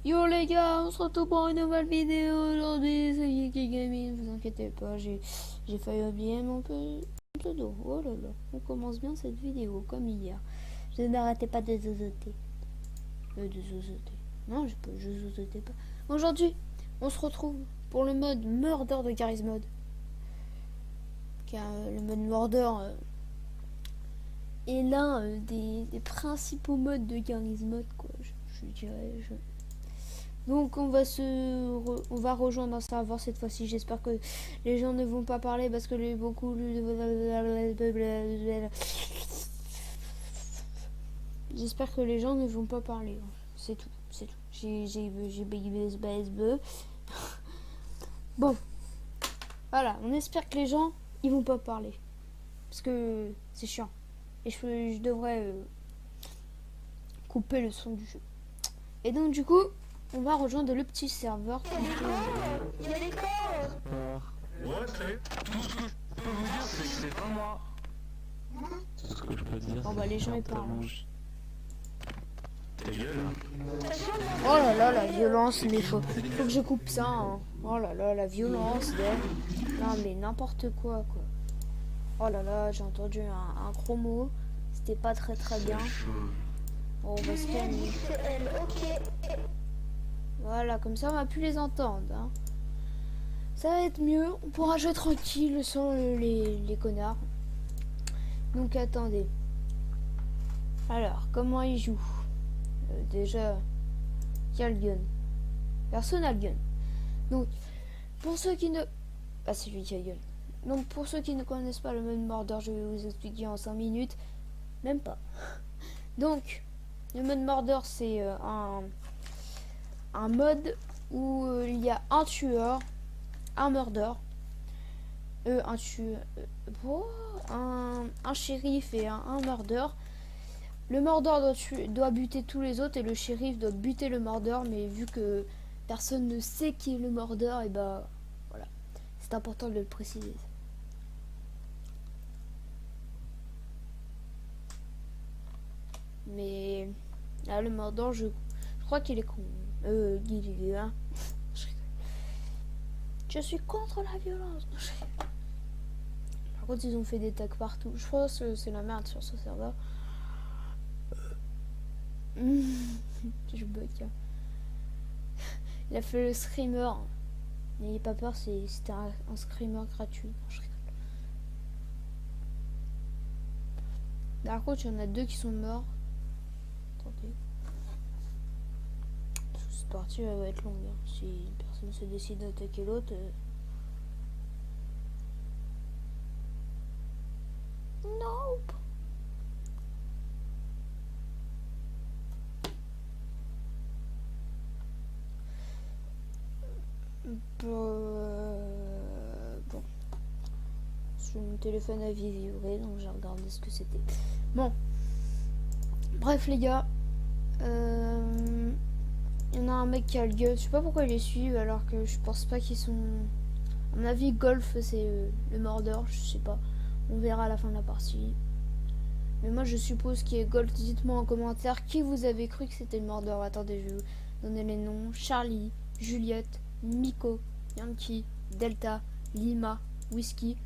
Yo les gars, on se retrouve pour une nouvelle vidéo aujourd'hui, c'est Yiki Gaming, vous inquiétez pas, j'ai failli oublier mon pseudo. Oh là là, on commence bien cette vidéo comme hier. Je n'arrêtais pas de zozoter. De zozoter. Non, je zozotais pas. Aujourd'hui, on se retrouve pour le mode Murder de Garry's Mod. Car le mode Murder est l'un des principaux modes de Garry's Mod, quoi. Je dirais. Donc on va rejoindre un serveur cette fois-ci. J'espère que les gens ne vont pas parler parce que j'espère que les gens ne vont pas parler. C'est tout, c'est tout. J'ai bon, voilà. On espère que les gens ils vont pas parler parce que c'est chiant. Et je devrais couper le son du jeu. Et donc du coup, on va rejoindre le petit serveur. Il y a des corps. Ouais, tout ce que je peux vous dire, c'est que c'est pas moi. C'est ce que je peux dire. Bon bah les gens ils parlent. Ta gueule. Oh là là, la violence, mais faut que je coupe ça. Hein. Oh là là, la violence. Non mais n'importe quoi. Oh là là, j'ai entendu un gros mot. C'était pas très bien. Oh, on va se calmer. Voilà, comme ça on va plus les entendre. Hein. Ça va être mieux. On pourra jouer tranquille sans les connards. Donc attendez. Alors, comment il joue déjà, il y a le gun. Personne n'a le gun. Donc, pour ceux qui ne... Ah, c'est lui qui a le gun. Donc, pour ceux qui ne connaissent pas le mode Murder, je vais vous expliquer en 5 minutes. Même pas. Donc, le mode Murder, c'est un mode où il y a un tueur, un murder, un tueur, un shérif et un murder. Le mordeur doit buter tous les autres et le shérif doit buter le mordeur, mais vu que personne ne sait qui est le mordeur, et bah voilà, c'est important de le préciser. Mais là, le mordeur, je crois qu'il est con. Hein. Je suis contre la violence. Par contre, ils ont fait des tags partout. Je pense que c'est la merde sur ce serveur. Je bug. Il a fait le screamer. N'ayez pas peur, c'était un screamer gratuit. Je rigole. Par contre, il y en a deux qui sont morts. Attendez. Cette partie va être longue. Hein. Si personne se décide d'attaquer l'autre. Nope. Bon. Mon téléphone a vibré, donc j'ai regardé ce que c'était. Bon. Bref, les gars. Il y en a un mec qui a le gueule. Je sais pas pourquoi il les suit, alors que je pense pas qu'ils sont... À mon avis, Golf, c'est le mordeur. Je sais pas. On verra à la fin de la partie. Mais moi, je suppose qu'il est Golf. Dites-moi en commentaire qui vous avez cru que c'était le mordeur. Attendez, je vais vous donner les noms. Charlie, Juliette, Miko, Yankee, Delta, Lima, Whisky,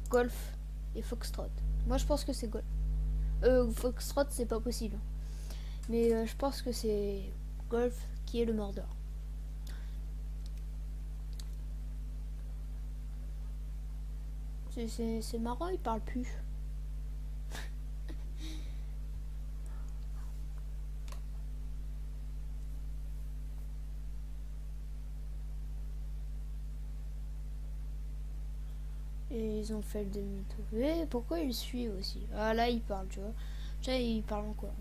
Golf et Foxtrot. Moi je pense que c'est Golf. Foxtrot c'est pas possible. Mais je pense que c'est Golf qui est le mordeur. C'est marrant, il parle plus. Et ils ont fait le demi-tour. Et pourquoi il suit aussi? Ah là il parle, tu vois. Tiens, il parle encore.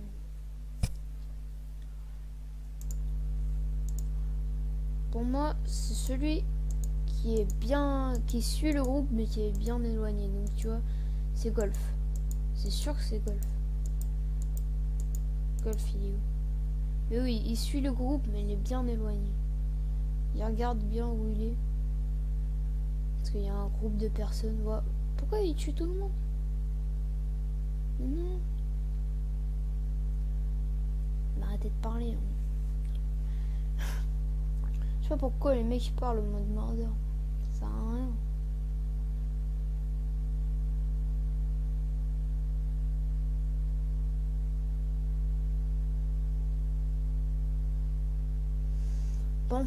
Pour moi, c'est celui qui suit le groupe mais qui est bien éloigné. Donc tu vois, c'est Golf. C'est sûr que c'est Golf. Golf il est où? Mais oui, il suit le groupe mais il est bien éloigné. Il regarde bien où il est. Parce qu'il y a un groupe de personnes. Voilà. Pourquoi il tue tout le monde? Non. Mais arrêtez de parler. Hein. sais pas pourquoi les mecs ils parlent au mode murder. Ça sert à rien. Bon,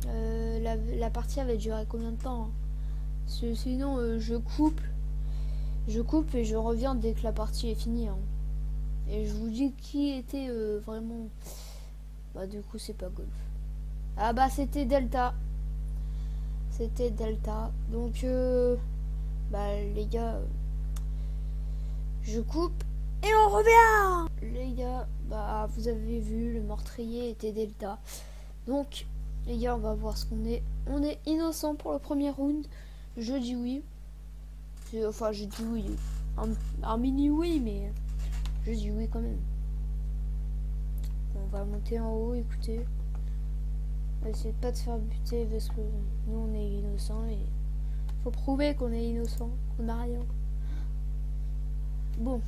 la partie avait duré combien de temps hein? Sinon, je coupe et je reviens dès que la partie est finie. Hein. Et je vous dis qui était vraiment. Bah, du coup, c'est pas Golf. Ah, bah, c'était Delta. C'était Delta. Donc, bah, les gars, je coupe et on revient. Les gars, bah, vous avez vu, le meurtrier était Delta. Donc, les gars, on va voir ce qu'on est. On est innocent pour le premier round. Je dis oui. Enfin, je dis oui. Un mini oui, mais je dis oui quand même. On va monter en haut, écoutez. On va essayer de pas de faire buter parce que nous, on est innocent et faut prouver qu'on est innocent, qu'on n'a rien. Bon.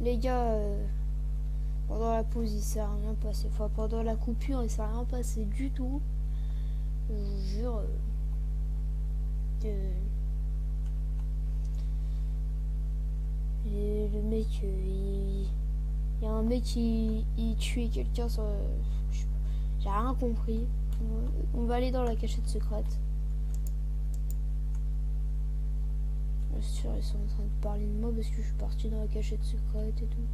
Les gars, pendant la pause, il s'est rien passé. Enfin, pendant la coupure, il s'est rien passé du tout. Je vous jure. Et le mec, il y a un mec qui tuait quelqu'un sur. J'ai rien compris. On va aller dans la cachette secrète. Je suis sûr, ils sont en train de parler de moi parce que je suis parti dans la cachette secrète et tout.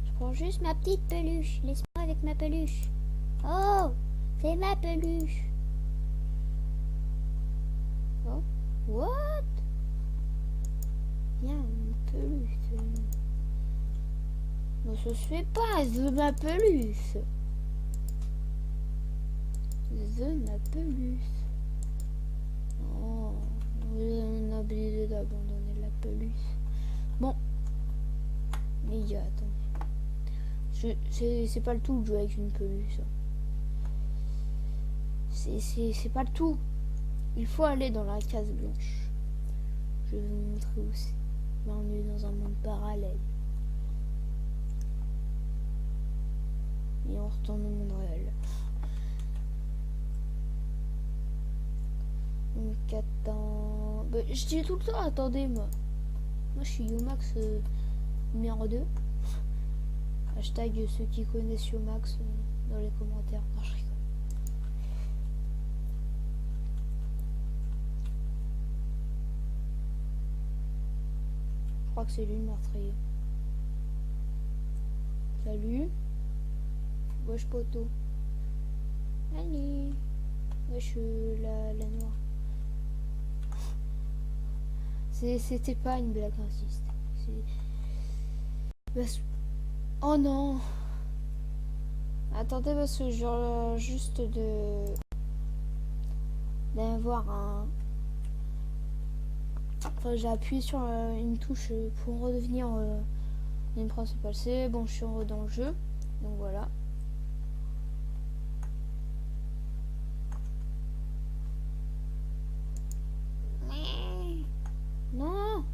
Je prends juste ma petite peluche. Laisse-moi avec ma peluche. Oh, c'est ma peluche. Oh, what? Il y a une peluche. Non, ça se fait pas, je veux ma peluche. Je veux ma peluche. Oh, on a oublié d'abandonner la peluche. Bon. Les gars, attendez. C'est pas le tout de jouer avec une peluche. C'est pas le tout. Il faut aller dans la case blanche. Je vais vous montrer où c'est. Là, on est dans un monde parallèle. Et on retourne au monde réel. Donc attends. Bah, je dis tout le temps, attendez moi. Moi je suis Yomax numéro 2. Hashtag ceux qui connaissent Yomax dans les commentaires. Non, je rigole. Je crois que c'est lui le meurtrier. Salut. Wesh poto. Allez. Wesh la noire. C'était pas une blague raciste. Oh non. Attendez parce que genre juste d'avoir un. Enfin, j'ai appuyé sur une touche pour redevenir une principale. C'est bon, je suis dans le jeu. Donc voilà. Non,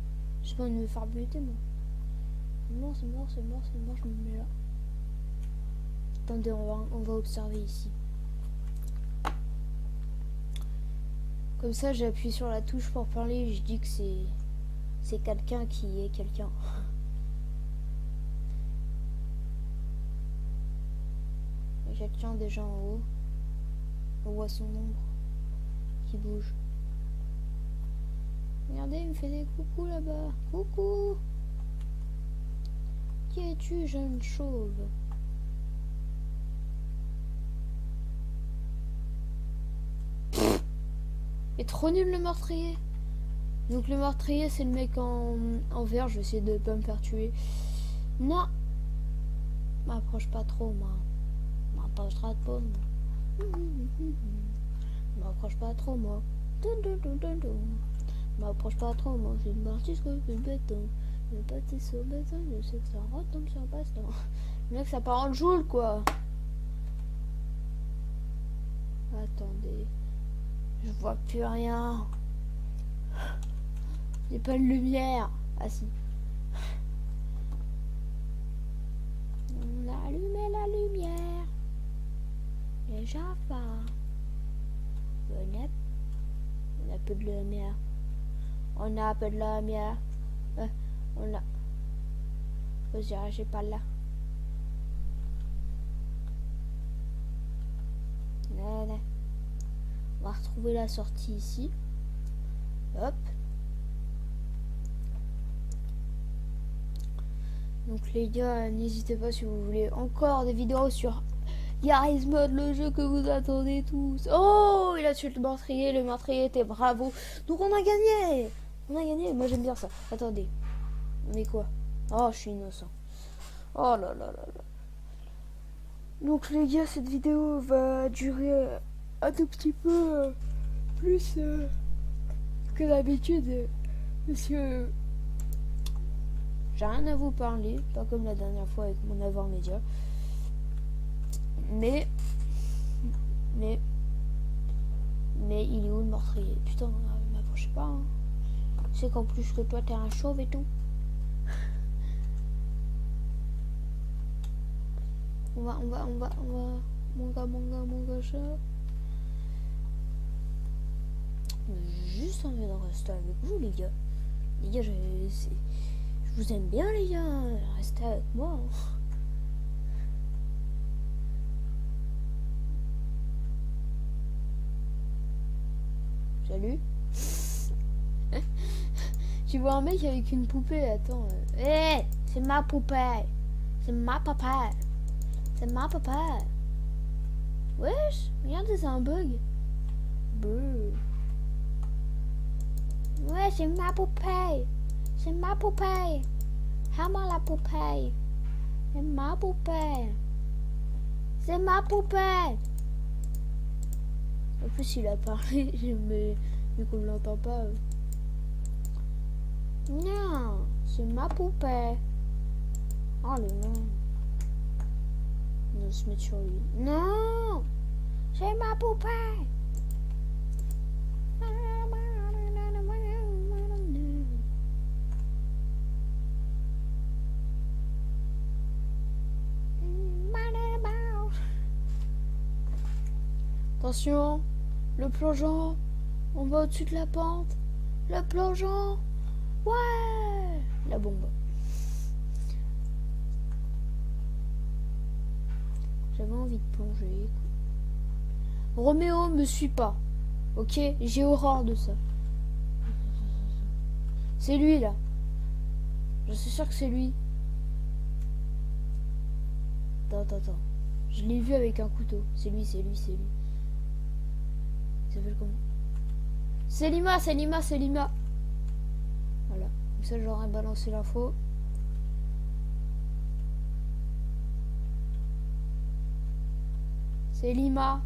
j'ai pas envie de me faire buter moi. C'est mort, je me mets là. Attendez, on va observer ici. Comme ça, j'ai appuyé sur la touche pour parler et je dis que c'est quelqu'un qui est quelqu'un. Il y a quelqu'un déjà en haut. On voit son ombre qui bouge. Regardez, il me fait des coucous là-bas. Coucou. Qui es-tu, jeune chauve? est trop nul le meurtrier. Donc le meurtrier c'est le mec en vert. Je vais essayer de pas me faire tuer. Non. M'approche pas trop moi. M'approche pas trop moi. M'approche pas trop moi. M'approche pas trop moi. J'ai une bâtisse comme une béton. Le bâtisse sur béton. Je sais que ça retombe sur baston. Le mec ça part en joule quoi. Attendez. Je vois plus rien. J'ai pas de lumière. Ah si. On a allumé peu de lumière. On a un peu de lumière. On a... Vas-y, j'ai pas là. Là. On va retrouver la sortie ici. Hop. Donc les gars, n'hésitez pas si vous voulez encore des vidéos sur Garry's Mod, le jeu que vous attendez tous. Oh, il a tué le meurtrier était bravo. Donc on a gagné. On a gagné, moi j'aime bien ça. Attendez, on est quoi? Oh, je suis innocent. Oh là là là là. Donc les gars, cette vidéo va durer un tout petit peu plus que d'habitude. Parce que j'ai rien à vous parler, pas comme la dernière fois avec mon avant-média. Mais il est où le meurtrier? Putain, m'approchez pas. Hein. C'est qu'en plus que toi t'es un chauve et tout. On va. Mon gars, chat. J'ai juste envie de rester avec vous, les gars. Les gars, je vous aime bien, les gars. Restez avec moi. Hein. Salut. Tu vois un mec avec une poupée, attends. Hé, c'est ma poupée. C'est ma papa. C'est ma papa. Wesh, regardez, c'est un bug. Brr. Ouais, c'est ma poupée. C'est ma poupée. Hammer la poupée. C'est ma poupée. C'est ma poupée. En plus, il a parlé, mais vu qu'on ne l'entend pas. Non, c'est ma poupée. Oh le nom. On va se mettre sur lui. Non, c'est ma poupée. Attention, le plongeon, on va au-dessus de la pente. Le plongeon, ouais, la bombe. J'avais envie de plonger. Roméo me suit pas, ok? J'ai horreur de ça. C'est lui là. Je suis sûr que c'est lui. Attends. Je l'ai vu avec un couteau. C'est lui. Il s'appelle comment? C'est Lima. Voilà. Comme ça, j'aurais balancé l'info. C'est Lima.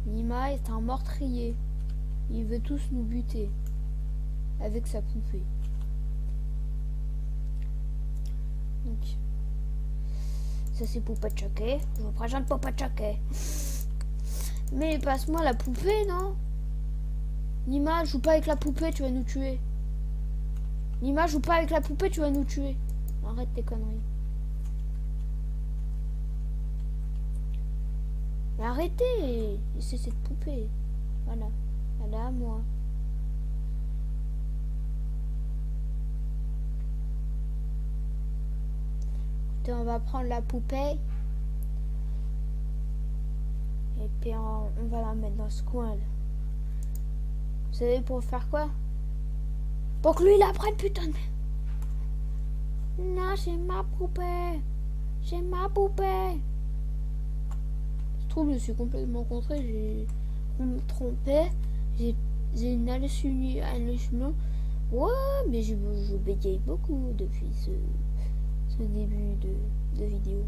Lima est un meurtrier. Il veut tous nous buter. Avec sa poupée. Donc. Ça, c'est Poupée Chucky. Je vous présente Poupée Chucky. Mais passe-moi la poupée, non? Nima, joue pas avec la poupée, tu vas nous tuer. Nima, joue pas avec la poupée, tu vas nous tuer. Arrête tes conneries. Mais arrêtez. C'est cette poupée. Voilà. Elle est à moi. Écoutez, on va prendre la poupée. Et puis on va la mettre dans ce coin là. Vous savez pour faire quoi? Pour que lui il apprenne, putain de... Non, c'est ma poupée. C'est ma poupée. Je trouve que je suis complètement contré. On me trompait. J'ai une hallucination. Ouais, mais je bégaye beaucoup depuis ce début de vidéo.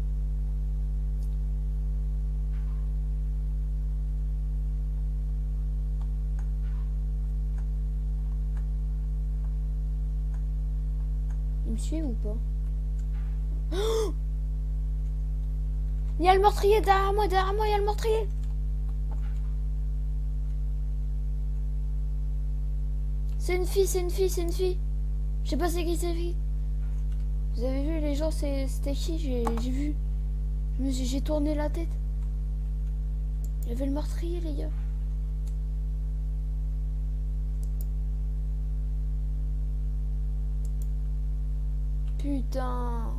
Il me suit ou pas? Oh, il y a le meurtrier derrière moi, il y a le meurtrier. C'est une fille. Je sais pas c'est qui cette fille. Vous avez vu les gens, c'était qui? J'ai vu. J'ai tourné la tête. Il y avait le meurtrier, les gars. Putain.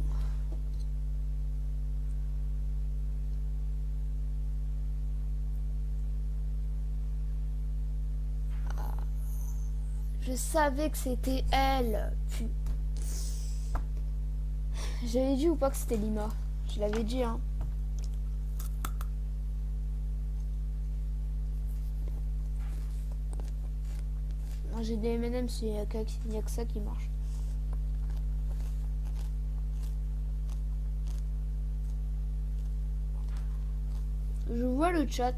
Je savais que c'était elle. J'avais dit ou pas que c'était Lima? Je l'avais dit, hein. J'ai des M&M's, il n'y a que ça qui marche. Je vois le chat.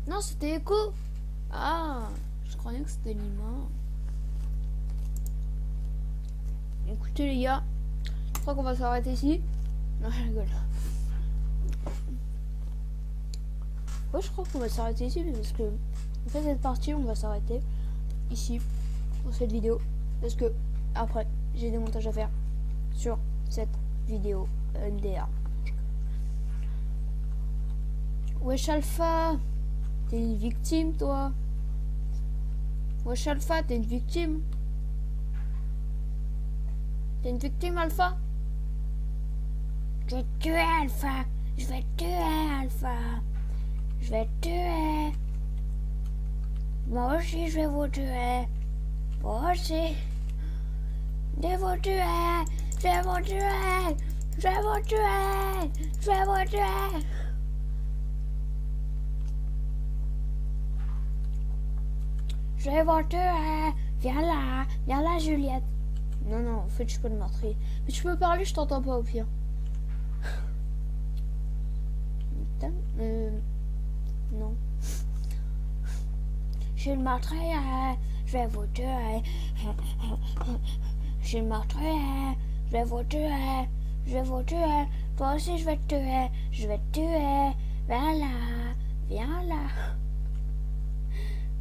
Non, c'était Echo. Ah, je croyais que c'était Lima. Écoutez les gars, je crois qu'on va s'arrêter ici. Non, je rigole. Ouais, je crois qu'on va s'arrêter ici parce que en fait cette partie, on va s'arrêter ici pour cette vidéo parce que après j'ai des montages à faire sur cette vidéo MDR. Wesh Alpha, t'es une victime toi. Wesh Alpha, t'es une victime. T'es une victime Alpha. Je vais te tuer, Alpha. Je vais te tuer, Alpha. Je vais te tuer. Moi aussi, je vais vous tuer. Moi aussi. Je vais vous tuer. Je vais vous tuer. Je vais vous tuer. Je vais vous tuer. Je vais vous tuer. Viens là, Juliette. Non, non, en fait, je peux le meurtrier. Mais tu peux parler, je t'entends pas au pire. Putain, non. Je suis le meurtrier. Je vais vous tuer. Je suis le meurtrier. Je vais vous tuer. Je vais vous tuer. Toi aussi, je vais te tuer. Je vais te tuer. Viens là. Viens là.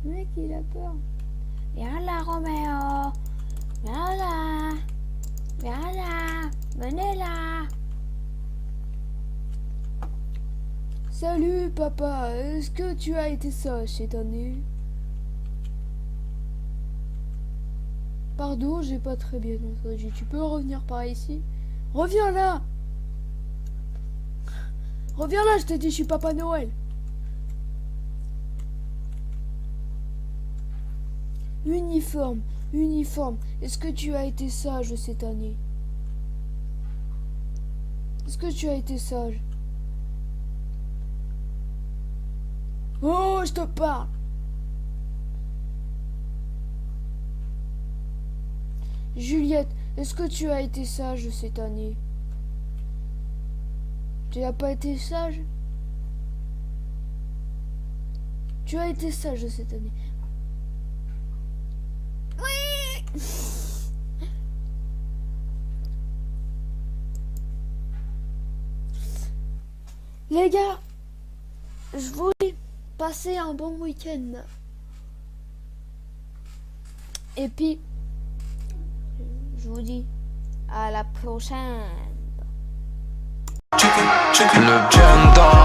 Mec, il a peur. Viens là, Roméo. Viens là. Viens là. Venez là. Salut papa, est-ce que tu as été sage cette année? Pardon, j'ai pas très bien entendu. Tu peux revenir par ici? Reviens là! Reviens là, je t'ai dit, je suis Papa Noël. Uniforme, uniforme. Est-ce que tu as été sage cette année? Est-ce que tu as été sage? Oh, je te parle. Juliette, est-ce que tu as été sage cette année? Tu n'as pas été sage? Tu as été sage cette année. Oui. Les gars, je vous dis, passez un bon week-end. Et puis, je vous dis à la prochaine. Le gender